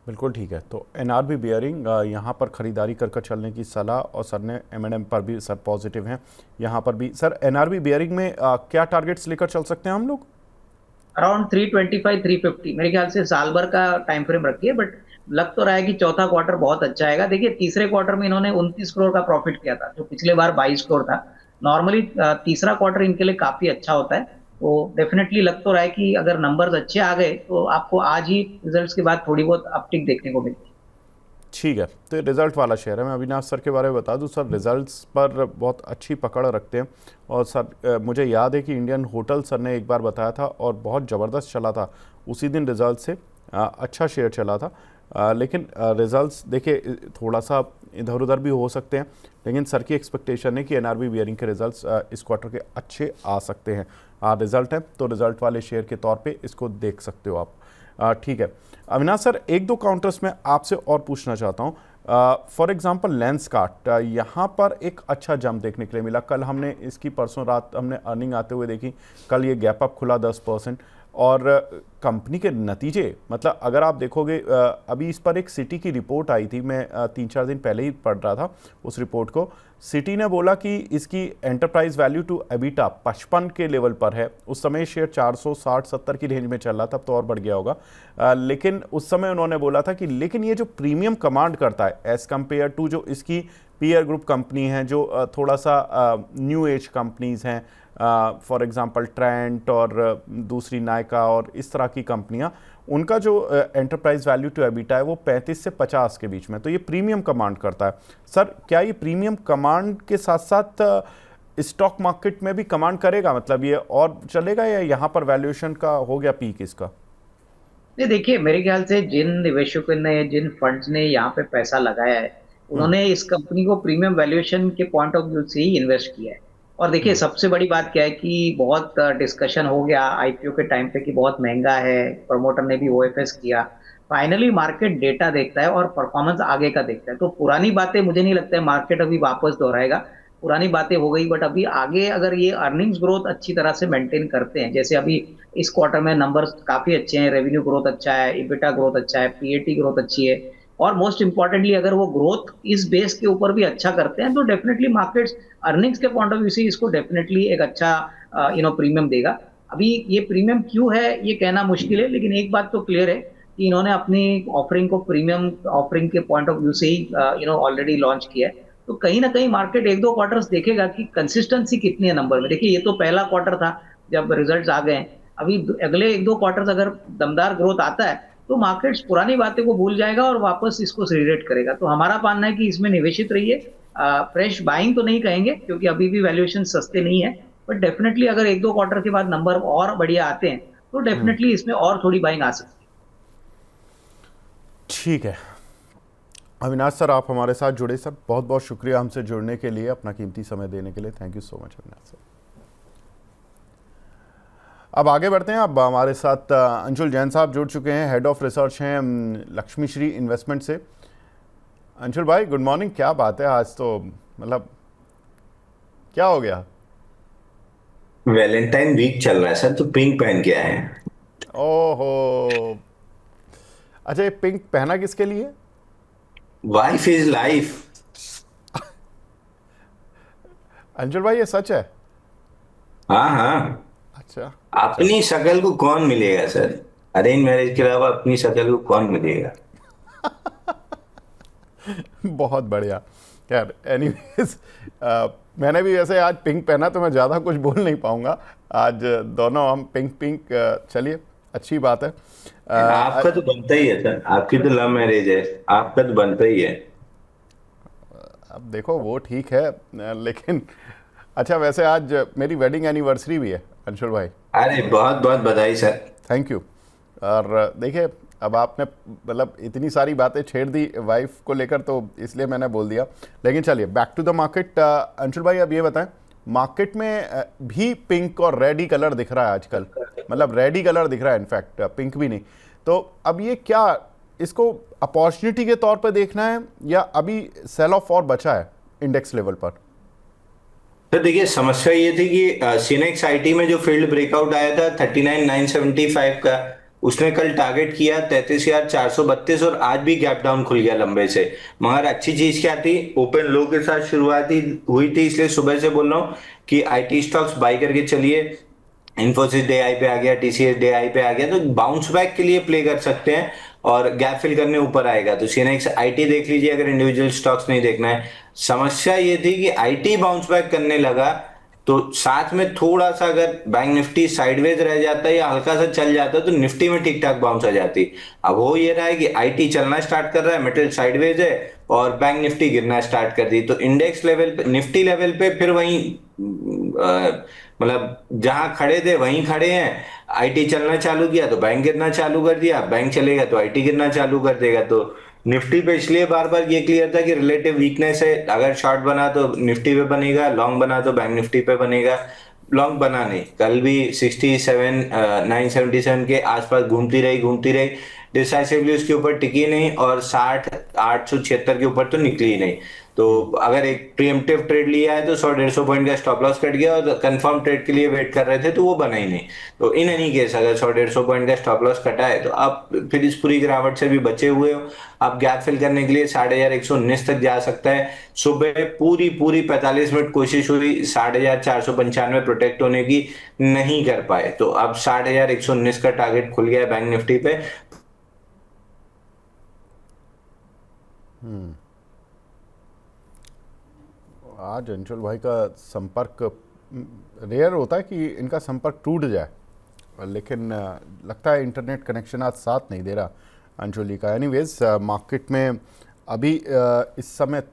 बिल्कुल ठीक है। तो एनआरबी बियरिंग, यहाँ पर खरीदारी कर कर चलने की सलाह, और सर ने एमएनएम पर भी सर पॉजिटिव हैं। यहाँ पर भी सर एनआरबी बियरिंग में क्या टारगेट्स लेकर चल सकते हैं हम लोग? अराउंड 325-350 मेरे ख्याल से साल भर का टाइम फ्रेम रखिए। बट लग तो रहा है कि चौथा क्वार्टर बहुत अच्छा आएगा। देखिए, तीसरे क्वार्टर में इन्होंने 29 करोड़ का प्रॉफिट किया था, जो पिछले बार 22 करोड़ था। नॉर्मली तीसरा क्वार्टर इनके लिए काफी अच्छा होता है। तो डेफिनेटली लग तो रहा है कि अगर नंबर्स अच्छे आ गए, तो आपको आज ही रिजल्ट्स के बाद थोड़ी बहुत अपटिक देखने को मिलेगी। ठीक है। तो ये रिज़ल्ट वाला शेयर है। मैं अविनाश सर के बारे में बता दूं, सर रिज़ल्ट्स पर बहुत अच्छी पकड़ रखते हैं। और सर मुझे याद है कि इंडियन होटल सर ने एक बार बताया था, और बहुत ज़बरदस्त चला था उसी दिन रिज़ल्ट से, अच्छा शेयर चला था। लेकिन रिज़ल्ट्स देखिए थोड़ा सा इधर उधर भी हो सकते हैं, लेकिन सर की एक्सपेक्टेशन है कि एनआरबी बियरिंग के रिज़ल्ट्स इस क्वार्टर के अच्छे आ सकते हैं। रिज़ल्ट है तो रिज़ल्ट वाले शेयर के तौर पे इसको देख सकते हो आप। ठीक है अविनाश सर, एक दो काउंटर्स में आपसे और पूछना चाहता हूँ। फॉर एग्जांपल लेंसकार्ट, यहाँ पर एक अच्छा जंप देखने के लिए मिला। कल हमने इसकी, परसों रात हमने अर्निंग आते हुए देखी, कल ये गैप अप खुला 10%। और कंपनी के नतीजे, मतलब अगर आप देखोगे, अभी इस पर एक सिटी की रिपोर्ट आई थी, मैं 3-4 दिन पहले ही पढ़ रहा था उस रिपोर्ट को। सिटी ने बोला कि इसकी एंटरप्राइज वैल्यू टू एबिटा 55 के लेवल पर है। उस समय शेयर 460-70 की रेंज में चल रहा था, तब तो और बढ़ गया होगा। लेकिन उस समय उन्होंने बोला था कि लेकिन ये जो प्रीमियम कमांड करता है एज कम्पेयर टू जो इसकी पीयर ग्रुप कंपनी है, जो थोड़ा सा न्यू एज कंपनीज हैं, फॉर एग्जांपल ट्रेंट और दूसरी नायका और इस तरह की कंपनियां, उनका जो एंटरप्राइज वैल्यू टू एबिटा है वो 35 से 50 के बीच में। तो ये प्रीमियम कमांड करता है। सर क्या ये प्रीमियम कमांड के साथ साथ स्टॉक मार्केट में भी कमांड करेगा, मतलब ये और चलेगा, या यहाँ पर वैल्यूएशन का हो गया पीक इसका? नहीं, देखिए मेरे ख्याल से जिन निवेशकों ने, जिन फंड्स ने यहाँ पे पैसा लगाया है, हम्म। उन्होंने इस कंपनी को प्रीमियम वैल्यूएशन के पॉइंट ऑफ व्यू से ही इन्वेस्ट किया है। और देखिए हम्म। सबसे बड़ी बात क्या है कि बहुत डिस्कशन हो गया आईपीओ के टाइम पे कि बहुत महंगा है, प्रमोटर ने भी ओएफएस किया। फाइनली मार्केट डेटा देखता है और परफॉर्मेंस आगे का देखता है, तो पुरानी बातें मुझे नहीं लगता है मार्केट अभी वापस दोहराएगा। पुरानी बातें हो गई, बट अभी आगे अगर ये अर्निंग्स ग्रोथ अच्छी तरह से मेंटेन करते हैं, जैसे अभी इस क्वार्टर में नंबर्स काफी अच्छे हैं, रेवेन्यू ग्रोथ अच्छा है, इबिटा ग्रोथ अच्छा है, पीएटी ग्रोथ अच्छी है, और मोस्ट इंपॉर्टेंटली अगर वो ग्रोथ इस बेस के ऊपर भी अच्छा करते हैं तो डेफिनेटली मार्केट्स अर्निंग्स के पॉइंट ऑफ व्यू से इसको डेफिनेटली एक अच्छा प्रीमियम देगा। अभी ये प्रीमियम क्यों है ये कहना मुश्किल है, लेकिन एक बात तो क्लियर है कि इन्होंने अपनी ऑफरिंग को प्रीमियम ऑफरिंग के पॉइंट ऑफ व्यू से ही ऑलरेडी लॉन्च किया है। तो कहीं ना कहीं मार्केट एक दो क्वार्टर्स देखेगा कि कंसिस्टेंसी कितनी है नंबर में। देखिए ये तो पहला क्वार्टर था जब रिजल्ट्स आ गए हैं। अभी अगले एक दो क्वार्टर्स अगर दमदार ग्रोथ आता है तो मार्केट्स पुरानी बातें को भूल जाएगा और वापस इसको रिरेट करेगा। तो हमारा मानना है कि इसमें निवेशित रहिए। फ्रेश बाइंग तो नहीं कहेंगे क्योंकि अभी भी वैल्यूएशन सस्ते नहीं है, बट डेफिनेटली अगर एक दो क्वार्टर के बाद नंबर और बढ़िया आते हैं तो हम्म। डेफिनेटली इसमें और थोड़ी बाइंग आ सकती ठीक है अविनाश सर, आप हमारे साथ जुड़े सर, बहुत बहुत शुक्रिया हमसे जुड़ने के लिए, अपना कीमती समय देने के लिए। Thank you so much Avinash sir. अब आगे बढ़ते हैं। अब हमारे साथ अंशुल जैन साहब जुड़ चुके हैं, हेड ऑफ रिसर्च हैं लक्ष्मी श्री इन्वेस्टमेंट से। अंशुल भाई गुड मॉर्निंग। क्या बात है, आज तो मतलब क्या हो गया? वैलेंटाइन वीक चल रहा है सर, तो पिंक पहन के आए हैं। ओहो, अच्छा ये पिंक पहना किसके लिए? Wife is life. अंशुल भाई ये सच है? हाँ हाँ। अच्छा। चलो अपनी शक्ल को कौन मिलेगा सर? अरेंज मैरिज के अलावा अपनी शक्ल को कौन मिलेगा? बहुत बढ़िया। खैर एनीवेज, मैंने भी वैसे आज पिंक पहना तो मैं ज़्यादा कुछ बोल नहीं पाऊंगा। आज दोनों हम पिंक पिंक, चलिए अच्छी बात है। आपका तो बनता ही है सर, आपकी तो लव मैरिज है, आपका तो बनता ही है। अब देखो वो ठीक है, लेकिन अच्छा वैसे आज मेरी वेडिंग एनिवर्सरी भी है अंशुल भाई। अरे बहुत बहुत बधाई सर। Thank you. और देखिए अब आपने मतलब इतनी सारी बातें छेड़ दी वाइफ को लेकर, तो इसलिए मैंने बोल दिया। लेकिन चलिए back to the market. Anshul भाई अब ये बताएं, मार्केट में भी पिंक और रेड ही कलर दिख रहा है आजकल, मतलब रेड ही कलर दिख रहा है, इनफैक्ट पिंक भी नहीं। तो अब ये क्या, इसको अपॉर्चुनिटी के तौर पर देखना है या अभी सेल ऑफ और बचा है इंडेक्स लेवल पर? तो देखिए समस्या ये थी कि सिनेक्स आईटी में जो फील्ड ब्रेकआउट आया था 39,975 का, उसने कल टारगेट किया 33,432 और आज भी गैप डाउन खुल गया लंबे से। मगर अच्छी चीज क्या थी, ओपन लो के साथ शुरुआती हुई थी, इसलिए सुबह से बोल रहा हूँ कि आईटी स्टॉक्स बाई करके चलिए। इन्फोसिस डे आई पे आ गया, टीसीएस डे आई पे आ गया, तो बाउंस बैक के लिए प्ले कर सकते हैं और गैप फिल करने ऊपर आएगा। तो सीनेक्स आईटी देख लीजिए अगर इंडिविजुअल स्टॉक्स नहीं देखना है। समस्या ये थी कि आईटी बाउंस बैक करने लगा तो साथ में थोड़ा सा अगर बैंक निफ्टी साइडवेज रह जाता है या हल्का सा चल जाता है तो निफ्टी में ठीक ठाक बाउंस आ जाती। अब हो ये रहा है कि आईटी चलना स्टार्ट कर रहा है, मेटल साइडवेज है और बैंक निफ्टी गिरना स्टार्ट कर दी, तो इंडेक्स लेवल पे, निफ्टी लेवल पे फिर वहीं मतलब जहां खड़े थे वहीं खड़े हैं। आईटी चलना चालू किया तो बैंक गिरना चालू कर दिया, बैंक चलेगा तो आईटी गिरना चालू कर देगा। तो निफ्टी पे इसलिए बार बार ये क्लियर था कि रिलेटिव वीकनेस है, अगर शॉर्ट बना तो निफ्टी पे बनेगा, लॉन्ग बना तो बैंक निफ्टी पे बनेगा। लॉन्ग बना नहीं, कल भी 67,977 के आसपास घूमती रही, डिसाइसिवली उसके ऊपर टिकी नहीं और 60,876 के ऊपर तो निकली ही नहीं। तो अगर एक प्रीएम्प्टिव ट्रेड लिया है तो 100-150 पॉइंट का स्टॉप लॉस कट गया और कंफर्म ट्रेड के लिए वेट कर रहे थे तो वो बना ही नहीं। तो इन एनी केस अगर 100-150 पॉइंट का स्टॉप लॉस कटा है तो आप फिर इस पूरी गिरावट से भी बचे हुए हो। आप गैप फिल करने के लिए 11,119 तक जा सकता है। सुबह पूरी पूरी 45 मिनट कोशिश हुई 11,495 प्रोटेक्ट होने की, नहीं कर पाए, तो अब 11,119 का टारगेट खुल गया है बैंक निफ्टी पे। आज अंशुल भाई का संपर्क, रेयर होता है कि इनका संपर्क टूट जाए, लेकिन लगता है इंटरनेट कनेक्शन आज साथ नहीं दे रहा अंशुल जी का। एनीवेज मार्केट में अभी इस समय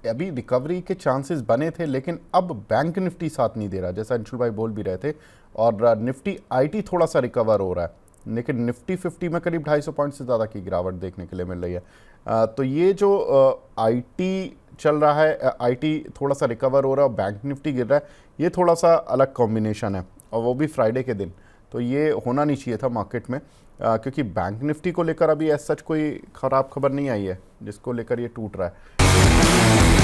अभी रिकवरी के चांसेस बने थे, लेकिन अब बैंक निफ्टी साथ नहीं दे रहा, जैसा अंशुल भाई बोल भी रहे थे। और निफ्टी आईटी थोड़ा सा रिकवर हो रहा है, लेकिन निफ्टी 50 में करीब 250 पॉइंट से ज़्यादा की गिरावट देखने के लिए मिल रही है। तो ये जो आईटी चल रहा है, आईटी थोड़ा सा रिकवर हो रहा है, बैंक निफ्टी गिर रहा है, ये थोड़ा सा अलग कॉम्बिनेशन है, और वो भी फ्राइडे के दिन। तो ये होना नहीं चाहिए था मार्केट में, क्योंकि बैंक निफ्टी को लेकर अभी ऐसा सच कोई ख़राब खबर नहीं आई है जिसको लेकर ये टूट रहा है।